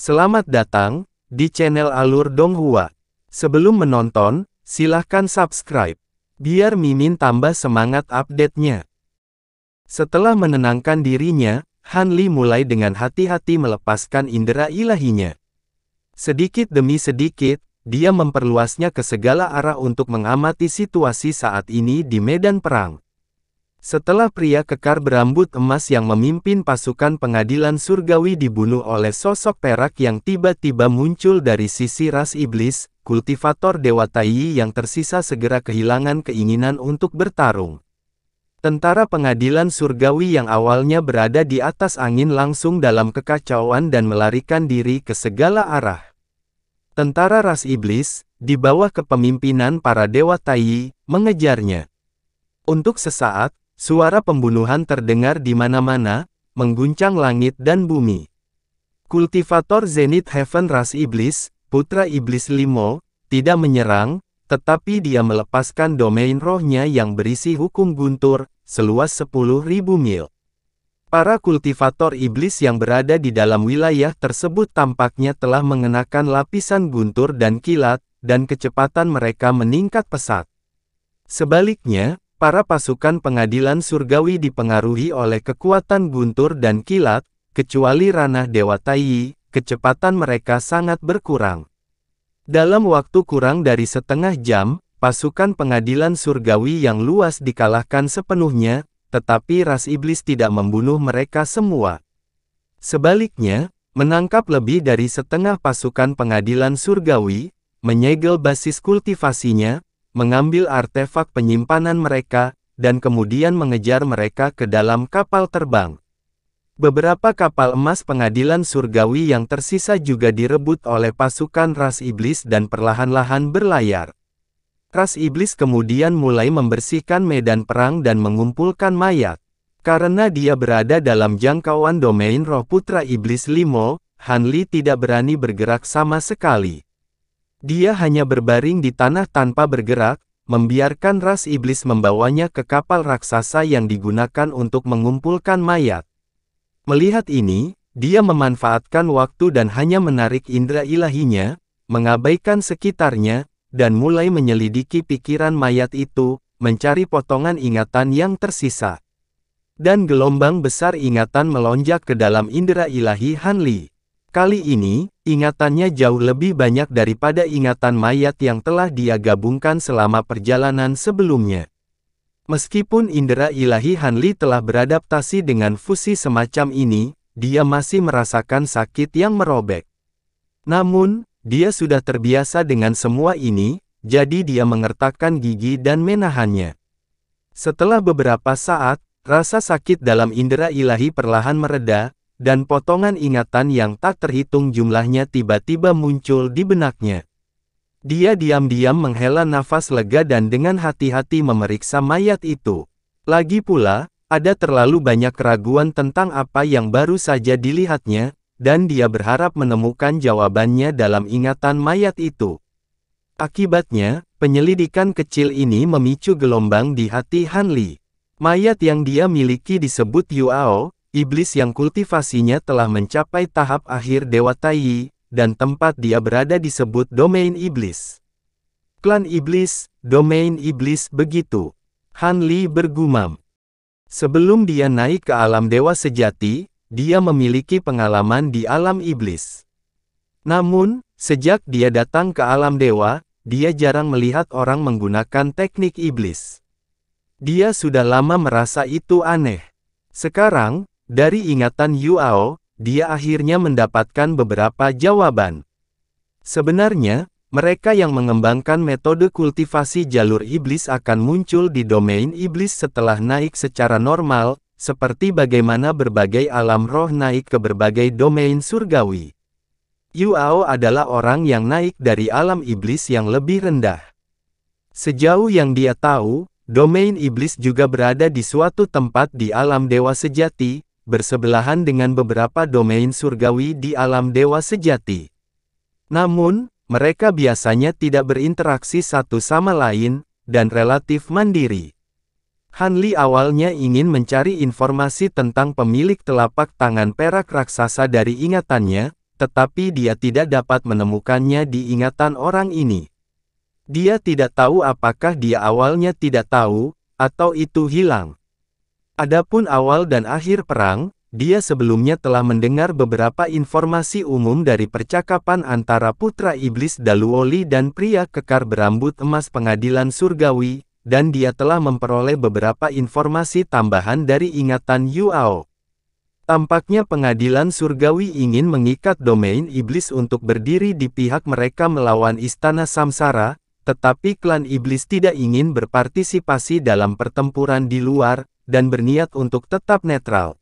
Selamat datang di channel Alur Donghua. Sebelum menonton, silahkan subscribe, biar Mimin tambah semangat update-nya. Setelah menenangkan dirinya, Han Li mulai dengan hati-hati melepaskan indera ilahinya. Sedikit demi sedikit, dia memperluasnya ke segala arah untuk mengamati situasi saat ini di medan perang. Setelah pria kekar berambut emas yang memimpin pasukan pengadilan surgawi dibunuh oleh sosok perak yang tiba-tiba muncul dari sisi ras iblis, kultivator Dewa Tai yang tersisa segera kehilangan keinginan untuk bertarung. Tentara pengadilan surgawi yang awalnya berada di atas angin langsung dalam kekacauan dan melarikan diri ke segala arah. Tentara ras iblis, di bawah kepemimpinan para Dewa Tai, mengejarnya. Untuk sesaat, suara pembunuhan terdengar di mana-mana, mengguncang langit dan bumi. Kultivator Zenith Heaven ras iblis, putra iblis Limo, tidak menyerang, tetapi dia melepaskan domain rohnya yang berisi hukum guntur, seluas 10.000 mil. Para kultivator iblis yang berada di dalam wilayah tersebut tampaknya telah mengenakan lapisan guntur dan kilat, dan kecepatan mereka meningkat pesat. Sebaliknya, para pasukan pengadilan surgawi dipengaruhi oleh kekuatan guntur dan kilat, kecuali ranah Dewa Tai, kecepatan mereka sangat berkurang. Dalam waktu kurang dari setengah jam, pasukan pengadilan surgawi yang luas dikalahkan sepenuhnya, tetapi ras iblis tidak membunuh mereka semua. Sebaliknya, menangkap lebih dari setengah pasukan pengadilan surgawi, menyegel basis kultivasinya, mengambil artefak penyimpanan mereka, dan kemudian mengejar mereka ke dalam kapal terbang. Beberapa kapal emas pengadilan surgawi yang tersisa juga direbut oleh pasukan ras iblis dan perlahan-lahan berlayar. Ras iblis kemudian mulai membersihkan medan perang dan mengumpulkan mayat. Karena dia berada dalam jangkauan domain roh putra iblis Limo, Han Li tidak berani bergerak sama sekali. Dia hanya berbaring di tanah tanpa bergerak, membiarkan ras iblis membawanya ke kapal raksasa yang digunakan untuk mengumpulkan mayat. Melihat ini, dia memanfaatkan waktu dan hanya menarik indera ilahinya, mengabaikan sekitarnya, dan mulai menyelidiki pikiran mayat itu, mencari potongan ingatan yang tersisa. Dan gelombang besar ingatan melonjak ke dalam indera ilahi Han Li. Kali ini, ingatannya jauh lebih banyak daripada ingatan mayat yang telah dia gabungkan selama perjalanan sebelumnya. Meskipun indera ilahi Han Li telah beradaptasi dengan fusi semacam ini, dia masih merasakan sakit yang merobek. Namun, dia sudah terbiasa dengan semua ini, jadi dia mengertakkan gigi dan menahannya. Setelah beberapa saat, rasa sakit dalam indera ilahi perlahan mereda, dan potongan ingatan yang tak terhitung jumlahnya tiba-tiba muncul di benaknya. Dia diam-diam menghela nafas lega dan dengan hati-hati memeriksa mayat itu. Lagi pula, ada terlalu banyak keraguan tentang apa yang baru saja dilihatnya, dan dia berharap menemukan jawabannya dalam ingatan mayat itu. Akibatnya, penyelidikan kecil ini memicu gelombang di hati Han Li. Mayat yang dia miliki disebut Yuao, iblis yang kultivasinya telah mencapai tahap akhir Dewa Tai, dan tempat dia berada disebut domain iblis. Klan iblis, domain iblis begitu. Han Li bergumam. Sebelum dia naik ke alam dewa sejati, dia memiliki pengalaman di alam iblis. Namun, sejak dia datang ke alam dewa, dia jarang melihat orang menggunakan teknik iblis. Dia sudah lama merasa itu aneh. Sekarang, dari ingatan Yuao, dia akhirnya mendapatkan beberapa jawaban. Sebenarnya, mereka yang mengembangkan metode kultivasi jalur iblis akan muncul di domain iblis setelah naik secara normal, seperti bagaimana berbagai alam roh naik ke berbagai domain surgawi. Yuao adalah orang yang naik dari alam iblis yang lebih rendah. Sejauh yang dia tahu, domain iblis juga berada di suatu tempat di alam dewa sejati, bersebelahan dengan beberapa domain surgawi di alam dewa sejati. Namun, mereka biasanya tidak berinteraksi satu sama lain, dan relatif mandiri. Han Li awalnya ingin mencari informasi tentang pemilik telapak tangan perak raksasa dari ingatannya, tetapi dia tidak dapat menemukannya di ingatan orang ini. Dia tidak tahu apakah dia awalnya tidak tahu, atau itu hilang. Adapun awal dan akhir perang, dia sebelumnya telah mendengar beberapa informasi umum dari percakapan antara Putra Iblis Daluoli dan pria kekar berambut emas Pengadilan Surgawi, dan dia telah memperoleh beberapa informasi tambahan dari ingatan Yuao. Tampaknya Pengadilan Surgawi ingin mengikat domain iblis untuk berdiri di pihak mereka melawan Istana Samsara, tetapi klan iblis tidak ingin berpartisipasi dalam pertempuran di luar, dan berniat untuk tetap netral.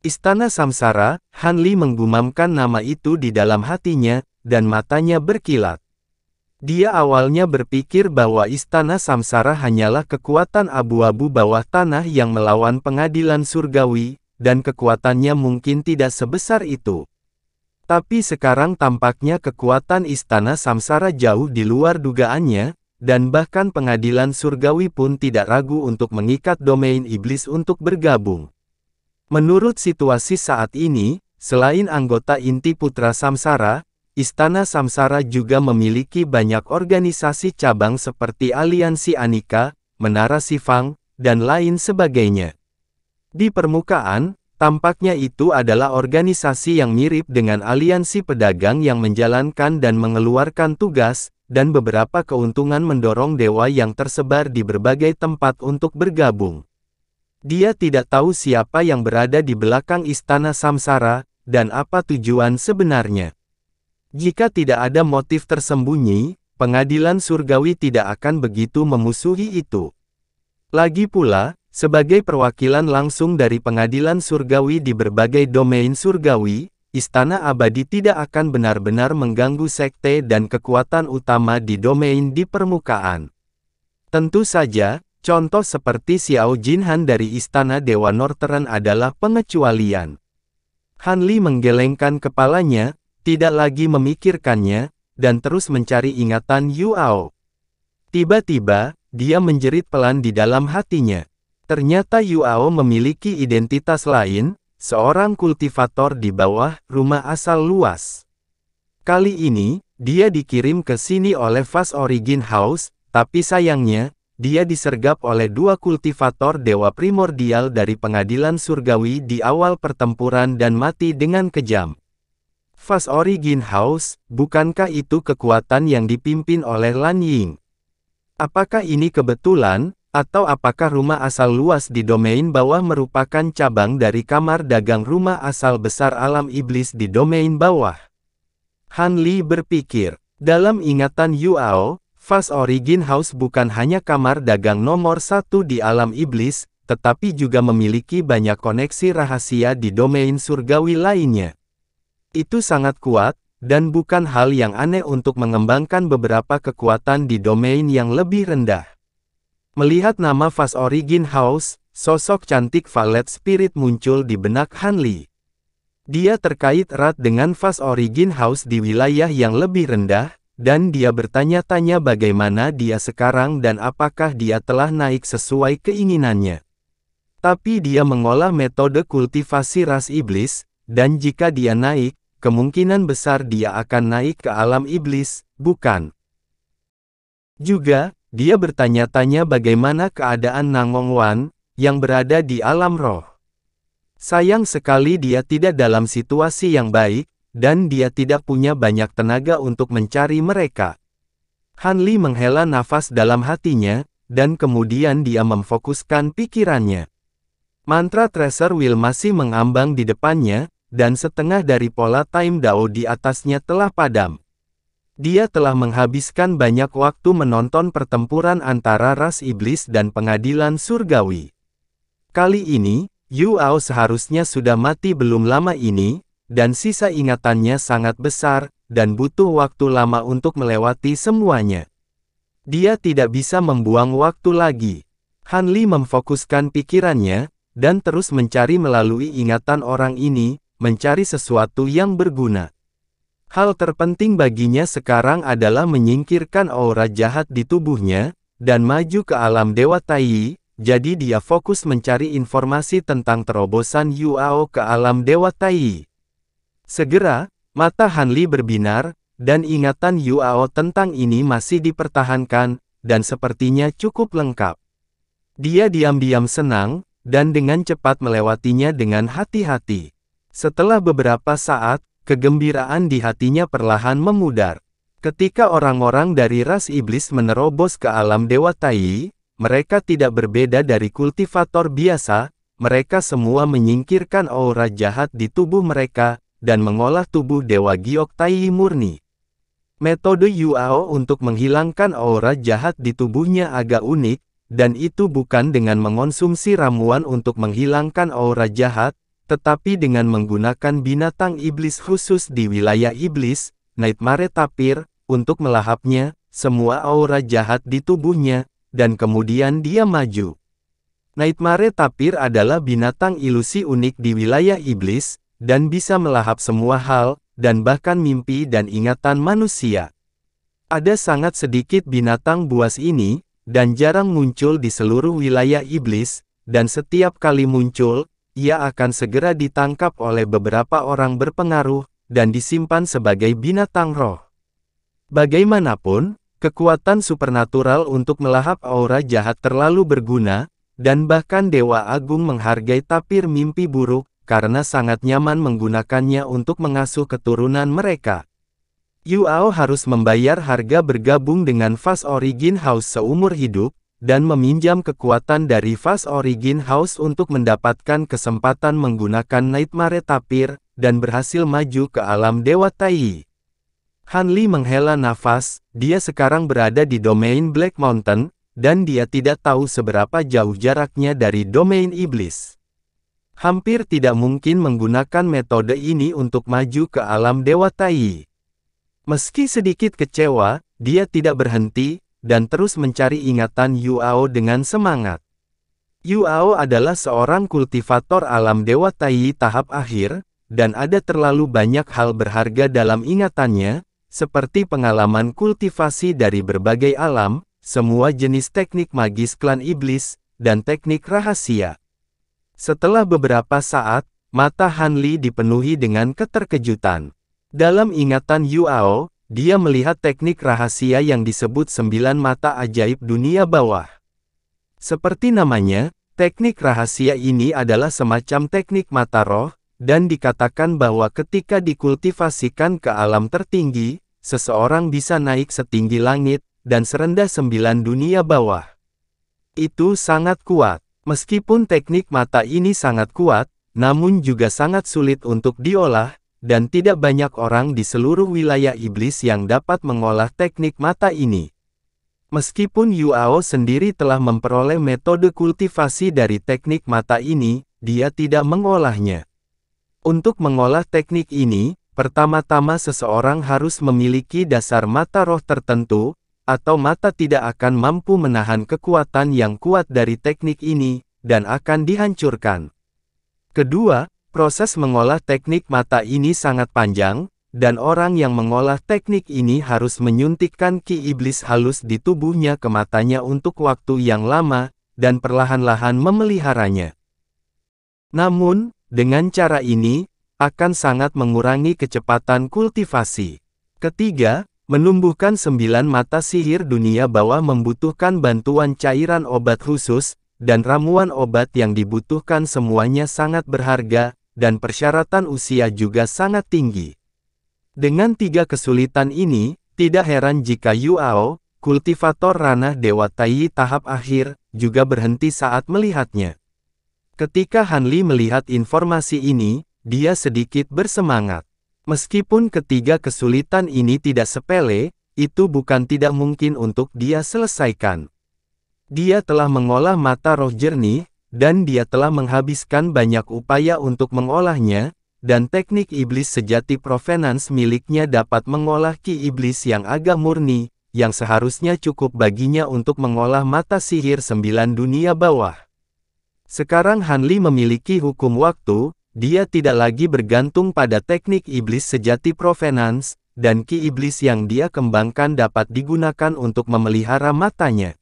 Istana Samsara, Han Li menggumamkan nama itu di dalam hatinya, dan matanya berkilat. Dia awalnya berpikir bahwa Istana Samsara hanyalah kekuatan abu-abu bawah tanah yang melawan Pengadilan Surgawi, dan kekuatannya mungkin tidak sebesar itu. Tapi sekarang tampaknya kekuatan Istana Samsara jauh di luar dugaannya, dan bahkan Pengadilan Surgawi pun tidak ragu untuk mengikat domain iblis untuk bergabung. Menurut situasi saat ini, selain anggota inti Putra Samsara, Istana Samsara juga memiliki banyak organisasi cabang seperti Aliansi Anika, Menara Sifang, dan lain sebagainya. Di permukaan, tampaknya itu adalah organisasi yang mirip dengan aliansi pedagang yang menjalankan dan mengeluarkan tugas, dan beberapa keuntungan mendorong dewa yang tersebar di berbagai tempat untuk bergabung. Dia tidak tahu siapa yang berada di belakang Istana Samsara, dan apa tujuan sebenarnya. Jika tidak ada motif tersembunyi, Pengadilan Surgawi tidak akan begitu memusuhi itu. Lagi pula, sebagai perwakilan langsung dari Pengadilan Surgawi di berbagai domain surgawi, Istana Abadi tidak akan benar-benar mengganggu sekte dan kekuatan utama di domain di permukaan. Tentu saja, contoh seperti Xiao Jinhan dari Istana Dewa Northern adalah pengecualian. Han Li menggelengkan kepalanya, tidak lagi memikirkannya, dan terus mencari ingatan Yuao. Tiba-tiba, dia menjerit pelan di dalam hatinya. Ternyata Yuao memiliki identitas lain, seorang kultivator di bawah rumah asal luas. Kali ini, dia dikirim ke sini oleh Fast Origin House, tapi sayangnya, dia disergap oleh dua kultivator dewa primordial dari Pengadilan Surgawi di awal pertempuran dan mati dengan kejam. Fast Origin House, bukankah itu kekuatan yang dipimpin oleh Lan Ying? Apakah ini kebetulan? Atau apakah rumah asal luas di domain bawah merupakan cabang dari kamar dagang rumah asal besar alam iblis di domain bawah? Han Li berpikir, dalam ingatan Yuao, Fast Origin House bukan hanya kamar dagang nomor satu di alam iblis, tetapi juga memiliki banyak koneksi rahasia di domain surgawi lainnya. Itu sangat kuat, dan bukan hal yang aneh untuk mengembangkan beberapa kekuatan di domain yang lebih rendah. Melihat nama Fast Origin House, sosok cantik Violet Spirit muncul di benak Han Li. Dia terkait erat dengan Fast Origin House di wilayah yang lebih rendah, dan dia bertanya-tanya bagaimana dia sekarang dan apakah dia telah naik sesuai keinginannya. Tapi dia mengolah metode kultivasi ras iblis, dan jika dia naik, kemungkinan besar dia akan naik ke alam iblis, bukan? Juga, dia bertanya-tanya bagaimana keadaan Nangong Wan, yang berada di alam roh. Sayang sekali dia tidak dalam situasi yang baik, dan dia tidak punya banyak tenaga untuk mencari mereka. Han Li menghela nafas dalam hatinya, dan kemudian dia memfokuskan pikirannya. Mantra Treasure Wheel masih mengambang di depannya, dan setengah dari pola Time Dao di atasnya telah padam. Dia telah menghabiskan banyak waktu menonton pertempuran antara ras iblis dan Pengadilan Surgawi. Kali ini, Yuao seharusnya sudah mati belum lama ini, dan sisa ingatannya sangat besar, dan butuh waktu lama untuk melewati semuanya. Dia tidak bisa membuang waktu lagi. Han Li memfokuskan pikirannya, dan terus mencari melalui ingatan orang ini, mencari sesuatu yang berguna. Hal terpenting baginya sekarang adalah menyingkirkan aura jahat di tubuhnya, dan maju ke alam Dewa Tai, jadi dia fokus mencari informasi tentang terobosan Yuao ke alam Dewa Tai. Segera, Mata Hanli berbinar, dan ingatan Yuao tentang ini masih dipertahankan, dan sepertinya cukup lengkap. Dia diam-diam senang, dan dengan cepat melewatinya dengan hati-hati. Setelah beberapa saat, kegembiraan di hatinya perlahan memudar. Ketika orang-orang dari ras iblis menerobos ke alam Dewa Tai, mereka tidak berbeda dari kultivator biasa, mereka semua menyingkirkan aura jahat di tubuh mereka, dan mengolah tubuh Dewa Giok Tai murni. Metode Yuao untuk menghilangkan aura jahat di tubuhnya agak unik, dan itu bukan dengan mengonsumsi ramuan untuk menghilangkan aura jahat, tetapi dengan menggunakan binatang iblis khusus di wilayah iblis, Nightmare Tapir, untuk melahapnya, semua aura jahat di tubuhnya, dan kemudian dia maju. Nightmare Tapir adalah binatang ilusi unik di wilayah iblis, dan bisa melahap semua hal, dan bahkan mimpi dan ingatan manusia. Ada sangat sedikit binatang buas ini, dan jarang muncul di seluruh wilayah iblis, dan setiap kali muncul, ia akan segera ditangkap oleh beberapa orang berpengaruh, dan disimpan sebagai binatang roh. Bagaimanapun, kekuatan supernatural untuk melahap aura jahat terlalu berguna, dan bahkan Dewa Agung menghargai tapir mimpi buruk, karena sangat nyaman menggunakannya untuk mengasuh keturunan mereka. Yuao harus membayar harga bergabung dengan Fast Origin House seumur hidup, dan meminjam kekuatan dari Fast Origin House untuk mendapatkan kesempatan menggunakan Nightmare Tapir, dan berhasil maju ke alam Dewa Tai. Hanli menghela nafas, dia sekarang berada di domain Black Mountain, dan dia tidak tahu seberapa jauh jaraknya dari domain iblis. Hampir tidak mungkin menggunakan metode ini untuk maju ke alam Dewa Tai. Meski sedikit kecewa, dia tidak berhenti, dan terus mencari ingatan Yuao dengan semangat. Yuao adalah seorang kultivator alam Dewa Tai tahap akhir, dan ada terlalu banyak hal berharga dalam ingatannya, seperti pengalaman kultivasi dari berbagai alam, semua jenis teknik magis klan iblis, dan teknik rahasia. Setelah beberapa saat, mata Hanli dipenuhi dengan keterkejutan. Dalam ingatan Yuao, dia melihat teknik rahasia yang disebut 9 mata ajaib dunia bawah. Seperti namanya, teknik rahasia ini adalah semacam teknik mata roh, dan dikatakan bahwa ketika dikultivasikan ke alam tertinggi, seseorang bisa naik setinggi langit, dan serendah 9 dunia bawah. Itu sangat kuat. Meskipun teknik mata ini sangat kuat, namun juga sangat sulit untuk diolah, dan tidak banyak orang di seluruh wilayah iblis yang dapat mengolah teknik mata ini. Meskipun Yuao sendiri telah memperoleh metode kultivasi dari teknik mata ini, dia tidak mengolahnya. Untuk mengolah teknik ini, pertama-tama seseorang harus memiliki dasar mata roh tertentu, atau mata tidak akan mampu menahan kekuatan yang kuat dari teknik ini, dan akan dihancurkan. Kedua, proses mengolah teknik mata ini sangat panjang, dan orang yang mengolah teknik ini harus menyuntikkan ki iblis halus di tubuhnya ke matanya untuk waktu yang lama, dan perlahan-lahan memeliharanya. Namun, dengan cara ini, akan sangat mengurangi kecepatan kultivasi. Ketiga, menumbuhkan 9 mata sihir dunia bawah membutuhkan bantuan cairan obat khusus, dan ramuan obat yang dibutuhkan semuanya sangat berharga, dan persyaratan usia juga sangat tinggi. Dengan 3 kesulitan ini, tidak heran jika Yuao, kultivator ranah Dewa Tai tahap akhir, juga berhenti saat melihatnya. Ketika Hanli melihat informasi ini, dia sedikit bersemangat. Meskipun ketiga kesulitan ini tidak sepele, itu bukan tidak mungkin untuk dia selesaikan. Dia telah mengolah mata roh jernih, dan dia telah menghabiskan banyak upaya untuk mengolahnya, dan teknik iblis sejati provenance miliknya dapat mengolah ki iblis yang agak murni, yang seharusnya cukup baginya untuk mengolah mata sihir 9 dunia bawah. Sekarang Hanli memiliki hukum waktu. Dia tidak lagi bergantung pada teknik iblis sejati provenance, dan ki iblis yang dia kembangkan dapat digunakan untuk memelihara matanya.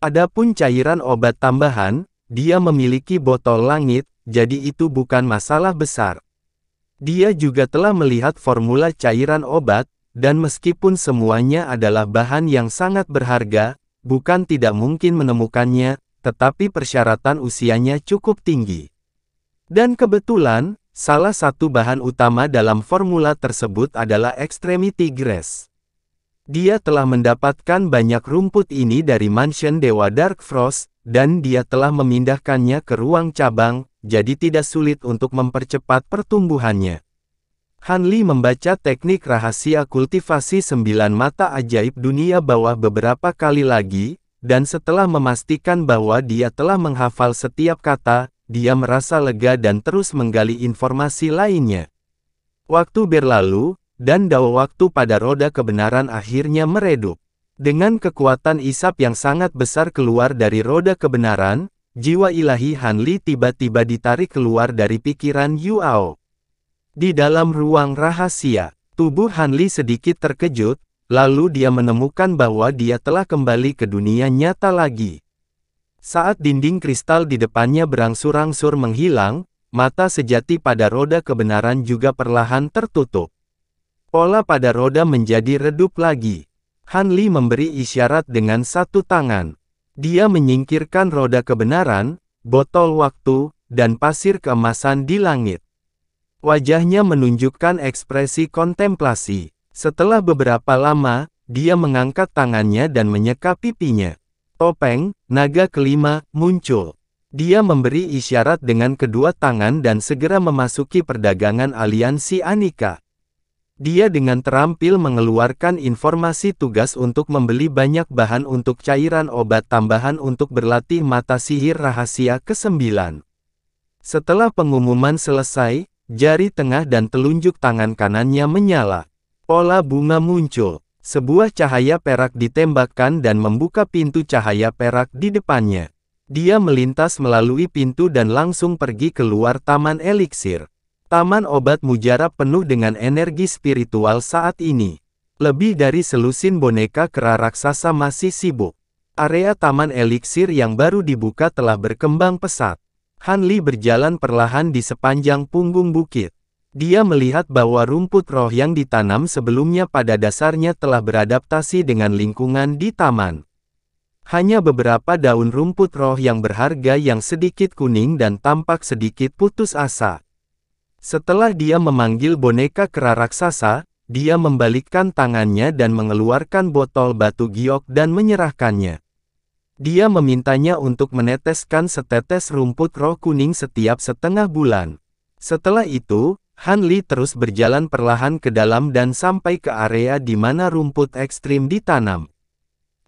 Adapun cairan obat tambahan, dia memiliki botol langit, jadi itu bukan masalah besar. Dia juga telah melihat formula cairan obat, dan meskipun semuanya adalah bahan yang sangat berharga, bukan tidak mungkin menemukannya, tetapi persyaratan usianya cukup tinggi. Dan kebetulan, salah satu bahan utama dalam formula tersebut adalah Extremity Grass. Dia telah mendapatkan banyak rumput ini dari mansion Dewa Dark Frost, dan dia telah memindahkannya ke ruang cabang, jadi tidak sulit untuk mempercepat pertumbuhannya. Han Li membaca teknik rahasia kultivasi 9 mata ajaib dunia bawah beberapa kali lagi, dan setelah memastikan bahwa dia telah menghafal setiap kata, dia merasa lega dan terus menggali informasi lainnya. Waktu berlalu, dan dao waktu pada roda kebenaran akhirnya meredup. Dengan kekuatan isap yang sangat besar keluar dari roda kebenaran, jiwa ilahi Han Li tiba-tiba ditarik keluar dari pikiran Yuao. Di dalam ruang rahasia, tubuh Han Li sedikit terkejut, lalu dia menemukan bahwa dia telah kembali ke dunia nyata lagi. Saat dinding kristal di depannya berangsur-angsur menghilang, mata sejati pada roda kebenaran juga perlahan tertutup. Pola pada roda menjadi redup lagi. Han Li memberi isyarat dengan satu tangan. Dia menyingkirkan roda kebenaran, botol waktu, dan pasir keemasan di langit. Wajahnya menunjukkan ekspresi kontemplasi. Setelah beberapa lama, dia mengangkat tangannya dan menyeka pipinya. Topeng, naga kelima, muncul. Dia memberi isyarat dengan kedua tangan dan segera memasuki perdagangan aliansi Anika. Dia dengan terampil mengeluarkan informasi tugas untuk membeli banyak bahan untuk cairan obat tambahan untuk berlatih mata sihir rahasia ke-9. Setelah pengumuman selesai, jari tengah dan telunjuk tangan kanannya menyala. Pola bunga muncul. Sebuah cahaya perak ditembakkan dan membuka pintu cahaya perak di depannya. Dia melintas melalui pintu dan langsung pergi keluar taman eliksir. Taman obat mujarab penuh dengan energi spiritual saat ini. Lebih dari selusin boneka kera raksasa masih sibuk. Area taman eliksir yang baru dibuka telah berkembang pesat. Han Li berjalan perlahan di sepanjang punggung bukit. Dia melihat bahwa rumput roh yang ditanam sebelumnya pada dasarnya telah beradaptasi dengan lingkungan di taman. Hanya beberapa daun rumput roh yang berharga yang sedikit kuning dan tampak sedikit putus asa. Setelah dia memanggil boneka kera raksasa, dia membalikkan tangannya dan mengeluarkan botol batu giok dan menyerahkannya. Dia memintanya untuk meneteskan setetes rumput roh kuning setiap setengah bulan. Setelah itu, Han Li terus berjalan perlahan ke dalam dan sampai ke area di mana rumput ekstrim ditanam.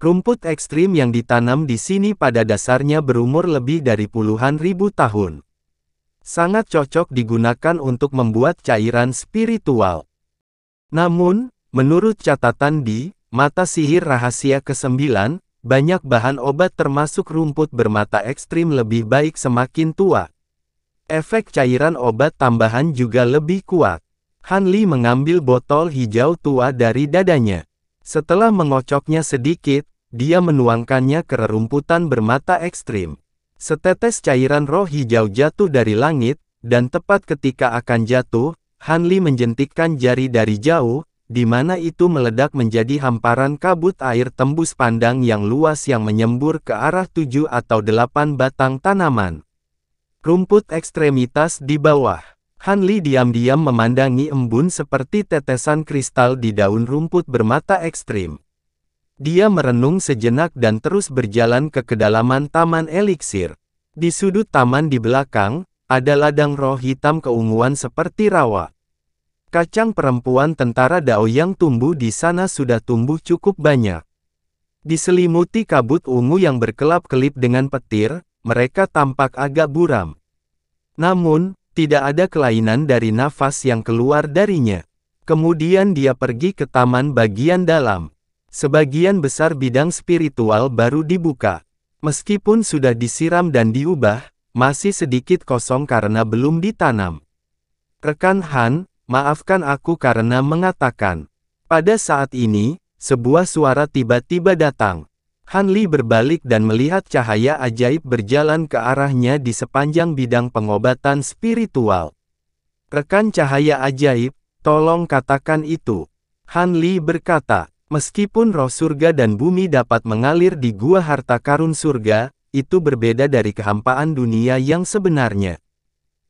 Rumput ekstrim yang ditanam di sini pada dasarnya berumur lebih dari puluhan ribu tahun. Sangat cocok digunakan untuk membuat cairan spiritual. Namun, menurut catatan di Mata Sihir Rahasia ke-9, banyak bahan obat termasuk rumput bermata ekstrim lebih baik semakin tua. Efek cairan obat tambahan juga lebih kuat. Han Li mengambil botol hijau tua dari dadanya. Setelah mengocoknya sedikit, dia menuangkannya ke rerumputan bermata ekstrim. Setetes cairan roh hijau jatuh dari langit, dan tepat ketika akan jatuh, Han Li menjentikkan jari dari jauh, di mana itu meledak menjadi hamparan kabut air tembus pandang yang luas yang menyembur ke arah 7 atau 8 batang tanaman. Rumput ekstremitas di bawah. Han Li diam-diam memandangi embun seperti tetesan kristal di daun rumput bermata ekstrim. Dia merenung sejenak dan terus berjalan ke kedalaman taman eliksir. Di sudut taman di belakang, ada ladang roh hitam keunguan seperti rawa. Kacang perempuan tentara Dao yang tumbuh di sana sudah tumbuh cukup banyak. Diselimuti kabut ungu yang berkelap-kelip dengan petir, mereka tampak agak buram. Namun, tidak ada kelainan dari nafas yang keluar darinya. Kemudian dia pergi ke taman bagian dalam. Sebagian besar bidang spiritual baru dibuka. Meskipun sudah disiram dan diubah, masih sedikit kosong karena belum ditanam. Rekan Han, maafkan aku karena mengatakan. Pada saat ini, sebuah suara tiba-tiba datang. Han Li berbalik dan melihat cahaya ajaib berjalan ke arahnya di sepanjang bidang pengobatan spiritual. Rekan cahaya ajaib, tolong katakan itu. Han Li berkata, meskipun roh surga dan bumi dapat mengalir di gua harta karun surga, itu berbeda dari kehampaan dunia yang sebenarnya.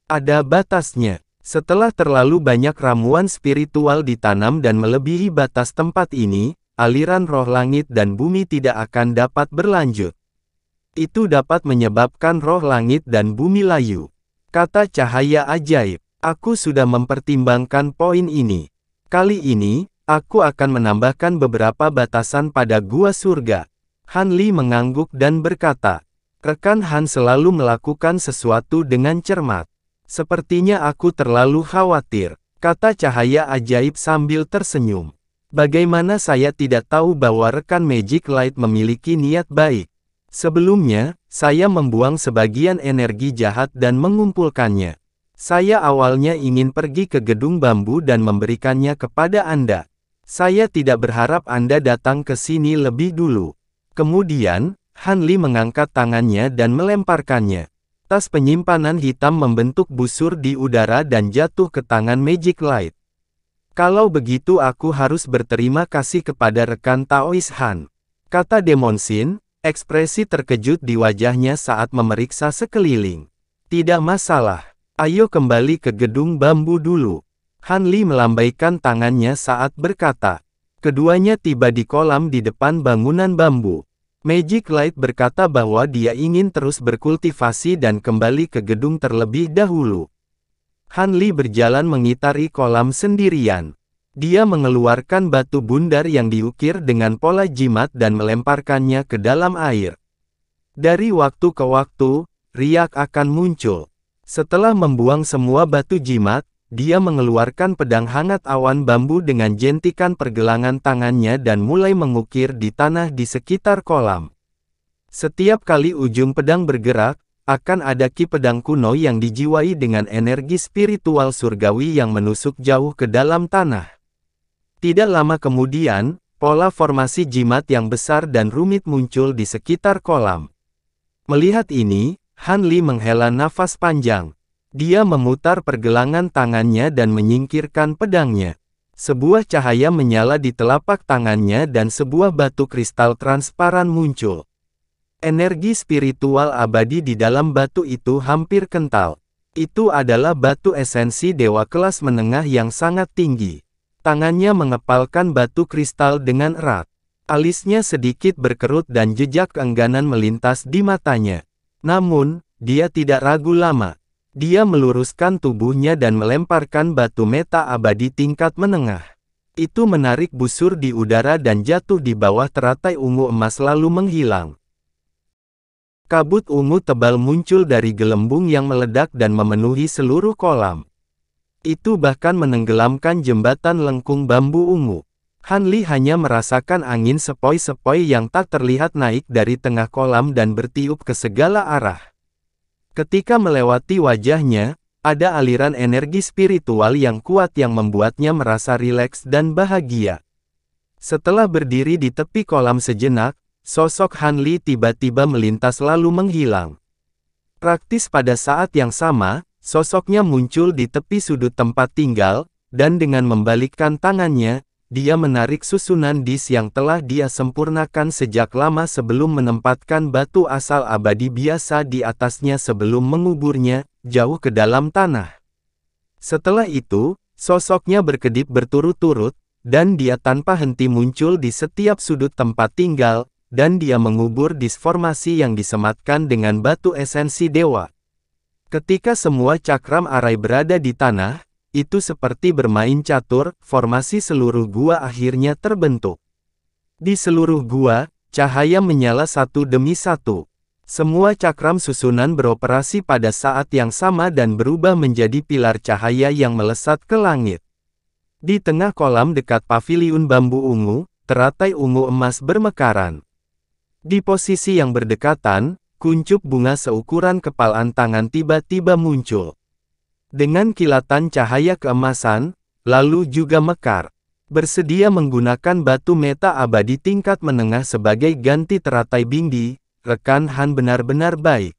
Ada batasnya. Setelah terlalu banyak ramuan spiritual ditanam dan melebihi batas tempat ini, aliran roh langit dan bumi tidak akan dapat berlanjut. Itu dapat menyebabkan roh langit dan bumi layu. Kata cahaya ajaib, aku sudah mempertimbangkan poin ini. Kali ini, aku akan menambahkan beberapa batasan pada gua surga. Han Li mengangguk dan berkata, rekan Han selalu melakukan sesuatu dengan cermat. Sepertinya aku terlalu khawatir, kata cahaya ajaib sambil tersenyum. Bagaimana saya tidak tahu bahwa rekan Magic Light memiliki niat baik? Sebelumnya, saya membuang sebagian energi jahat dan mengumpulkannya. Saya awalnya ingin pergi ke gedung bambu dan memberikannya kepada Anda. Saya tidak berharap Anda datang ke sini lebih dulu. Kemudian, Han Li mengangkat tangannya dan melemparkannya. Tas penyimpanan hitam membentuk busur di udara dan jatuh ke tangan Magic Light. Kalau begitu aku harus berterima kasih kepada rekan Taois Han, kata Demon Shin, ekspresi terkejut di wajahnya saat memeriksa sekeliling. Tidak masalah, ayo kembali ke gedung bambu dulu. Han Li melambaikan tangannya saat berkata. Keduanya tiba di kolam di depan bangunan bambu. Magic Light berkata bahwa dia ingin terus berkultivasi dan kembali ke gedung terlebih dahulu. Han Li berjalan mengitari kolam sendirian. Dia mengeluarkan batu bundar yang diukir dengan pola jimat dan melemparkannya ke dalam air. Dari waktu ke waktu, riak akan muncul. Setelah membuang semua batu jimat, dia mengeluarkan pedang hangat awan bambu dengan jentikan pergelangan tangannya dan mulai mengukir di tanah di sekitar kolam. Setiap kali ujung pedang bergerak, akan ada ki pedang kuno yang dijiwai dengan energi spiritual surgawi yang menusuk jauh ke dalam tanah. Tidak lama kemudian, pola formasi jimat yang besar dan rumit muncul di sekitar kolam. Melihat ini, Han Li menghela nafas panjang. Dia memutar pergelangan tangannya dan menyingkirkan pedangnya. Sebuah cahaya menyala di telapak tangannya dan sebuah batu kristal transparan muncul. Energi spiritual abadi di dalam batu itu hampir kental. Itu adalah batu esensi dewa kelas menengah yang sangat tinggi. Tangannya mengepalkan batu kristal dengan erat. Alisnya sedikit berkerut dan jejak keengganan melintas di matanya. Namun, dia tidak ragu lama. Dia meluruskan tubuhnya dan melemparkan batu meta abadi tingkat menengah. Itu menarik busur di udara dan jatuh di bawah teratai ungu emas lalu menghilang. Kabut ungu tebal muncul dari gelembung yang meledak dan memenuhi seluruh kolam. Itu bahkan menenggelamkan jembatan lengkung bambu ungu. Han Li hanya merasakan angin sepoi-sepoi yang tak terlihat naik dari tengah kolam dan bertiup ke segala arah. Ketika melewati wajahnya, ada aliran energi spiritual yang kuat yang membuatnya merasa rileks dan bahagia. Setelah berdiri di tepi kolam sejenak, sosok Han Li tiba-tiba melintas lalu menghilang. Praktis pada saat yang sama, sosoknya muncul di tepi sudut tempat tinggal, dan dengan membalikkan tangannya, dia menarik susunan dis yang telah dia sempurnakan sejak lama sebelum menempatkan batu asal abadi biasa di atasnya sebelum menguburnya, jauh ke dalam tanah. Setelah itu, sosoknya berkedip berturut-turut, dan dia tanpa henti muncul di setiap sudut tempat tinggal, dan dia mengubur dis formasi yang disematkan dengan batu esensi dewa. Ketika semua cakram arai berada di tanah, itu seperti bermain catur, formasi seluruh gua akhirnya terbentuk. Di seluruh gua, cahaya menyala satu demi satu. Semua cakram susunan beroperasi pada saat yang sama dan berubah menjadi pilar cahaya yang melesat ke langit. Di tengah kolam dekat paviliun bambu ungu, teratai ungu emas bermekaran. Di posisi yang berdekatan, kuncup bunga seukuran kepalan tangan tiba-tiba muncul. Dengan kilatan cahaya keemasan, lalu juga mekar. Bersedia menggunakan batu meta abadi tingkat menengah sebagai ganti teratai bindi, rekan Han benar-benar baik.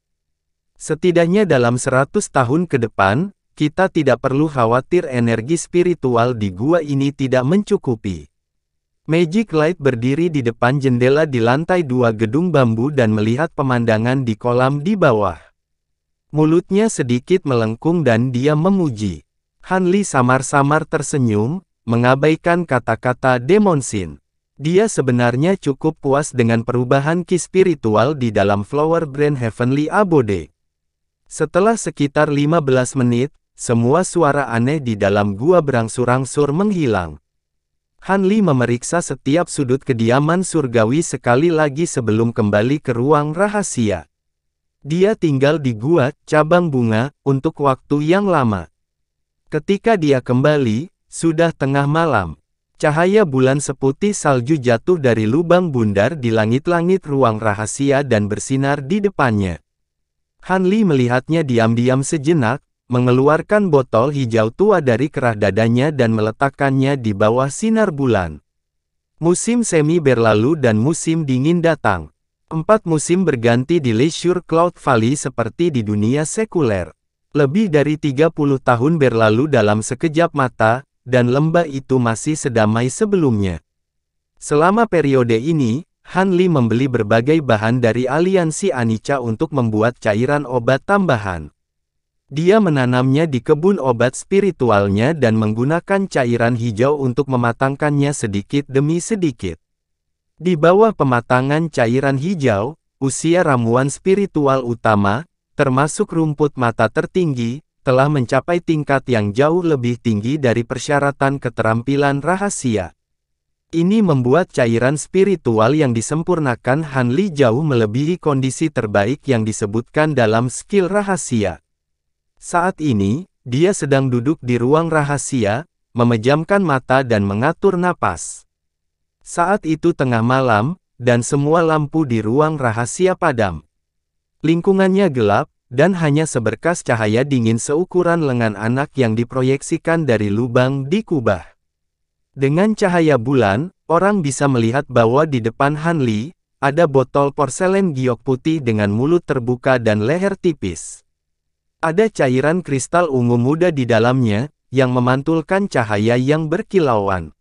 Setidaknya dalam 100 tahun ke depan, kita tidak perlu khawatir energi spiritual di gua ini tidak mencukupi. Magic Light berdiri di depan jendela di lantai 2 gedung bambu dan melihat pemandangan di kolam di bawah. Mulutnya sedikit melengkung dan dia memuji. Han Li samar-samar tersenyum, mengabaikan kata-kata Demon Shin. Dia sebenarnya cukup puas dengan perubahan ki spiritual di dalam Flower Brand Heavenly Abode. Setelah sekitar 15 menit, semua suara aneh di dalam gua berangsur-angsur menghilang. Han Li memeriksa setiap sudut kediaman surgawi sekali lagi sebelum kembali ke ruang rahasia. Dia tinggal di gua cabang bunga untuk waktu yang lama. Ketika dia kembali, sudah tengah malam. Cahaya bulan seputih salju jatuh dari lubang bundar di langit-langit ruang rahasia dan bersinar di depannya. Han Li melihatnya diam-diam sejenak, mengeluarkan botol hijau tua dari kerah dadanya dan meletakkannya di bawah sinar bulan. Musim semi berlalu dan musim dingin datang. 4 musim berganti di Leisure Cloud Valley seperti di dunia sekuler. Lebih dari 30 tahun berlalu dalam sekejap mata, dan lembah itu masih sedamai sebelumnya. Selama periode ini, Han Li membeli berbagai bahan dari aliansi Anicca untuk membuat cairan obat tambahan. Dia menanamnya di kebun obat spiritualnya dan menggunakan cairan hijau untuk mematangkannya sedikit demi sedikit. Di bawah pematangan cairan hijau, usia ramuan spiritual utama, termasuk rumput mata tertinggi, telah mencapai tingkat yang jauh lebih tinggi dari persyaratan keterampilan rahasia. Ini membuat cairan spiritual yang disempurnakan Han Li jauh melebihi kondisi terbaik yang disebutkan dalam skill rahasia. Saat ini, dia sedang duduk di ruang rahasia, memejamkan mata dan mengatur napas. Saat itu tengah malam, dan semua lampu di ruang rahasia padam. Lingkungannya gelap, dan hanya seberkas cahaya dingin seukuran lengan anak yang diproyeksikan dari lubang di kubah. Dengan cahaya bulan, orang bisa melihat bahwa di depan Han Li, ada botol porselen giok putih dengan mulut terbuka dan leher tipis. Ada cairan kristal ungu muda di dalamnya, yang memantulkan cahaya yang berkilauan.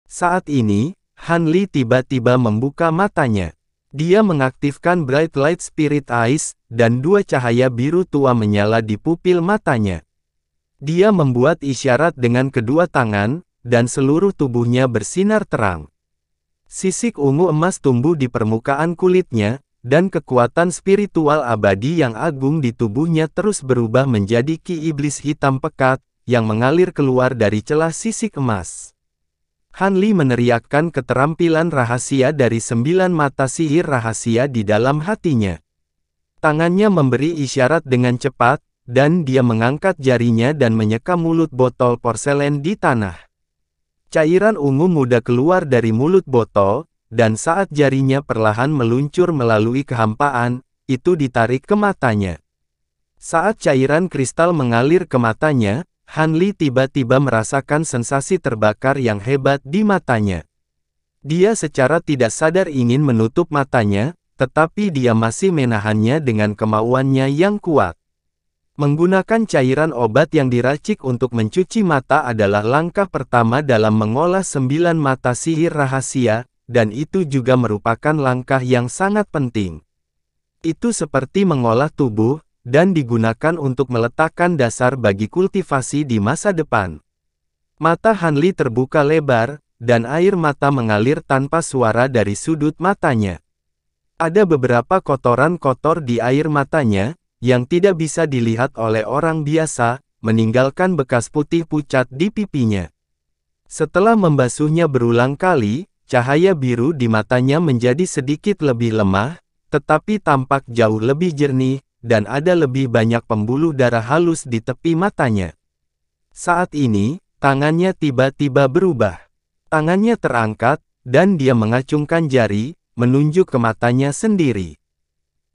Saat ini, Han Li tiba-tiba membuka matanya. Dia mengaktifkan Bright Light Spirit Eyes, dan 2 cahaya biru tua menyala di pupil matanya. Dia membuat isyarat dengan kedua tangan, dan seluruh tubuhnya bersinar terang. Sisik ungu emas tumbuh di permukaan kulitnya, dan kekuatan spiritual abadi yang agung di tubuhnya terus berubah menjadi ki iblis hitam pekat, yang mengalir keluar dari celah sisik emas. Han Li meneriakkan keterampilan rahasia dari 9 mata sihir rahasia di dalam hatinya. Tangannya memberi isyarat dengan cepat, dan dia mengangkat jarinya dan menyeka mulut botol porselen di tanah. Cairan ungu muda keluar dari mulut botol, dan saat jarinya perlahan meluncur melalui kehampaan, itu ditarik ke matanya. Saat cairan kristal mengalir ke matanya, Han Li tiba-tiba merasakan sensasi terbakar yang hebat di matanya. Dia secara tidak sadar ingin menutup matanya, tetapi dia masih menahannya dengan kemauannya yang kuat. Menggunakan cairan obat yang diracik untuk mencuci mata adalah langkah pertama dalam mengolah 9 mata sihir rahasia, dan itu juga merupakan langkah yang sangat penting. Itu seperti mengolah tubuh, dan digunakan untuk meletakkan dasar bagi kultivasi di masa depan. Mata Han Li terbuka lebar, dan air mata mengalir tanpa suara dari sudut matanya. Ada beberapa kotoran kotor di air matanya, yang tidak bisa dilihat oleh orang biasa, meninggalkan bekas putih pucat di pipinya. Setelah membasuhnya berulang kali, cahaya biru di matanya menjadi sedikit lebih lemah, tetapi tampak jauh lebih jernih, dan ada lebih banyak pembuluh darah halus di tepi matanya. Saat ini, tangannya tiba-tiba berubah. Tangannya terangkat, dan dia mengacungkan jari, menunjuk ke matanya sendiri.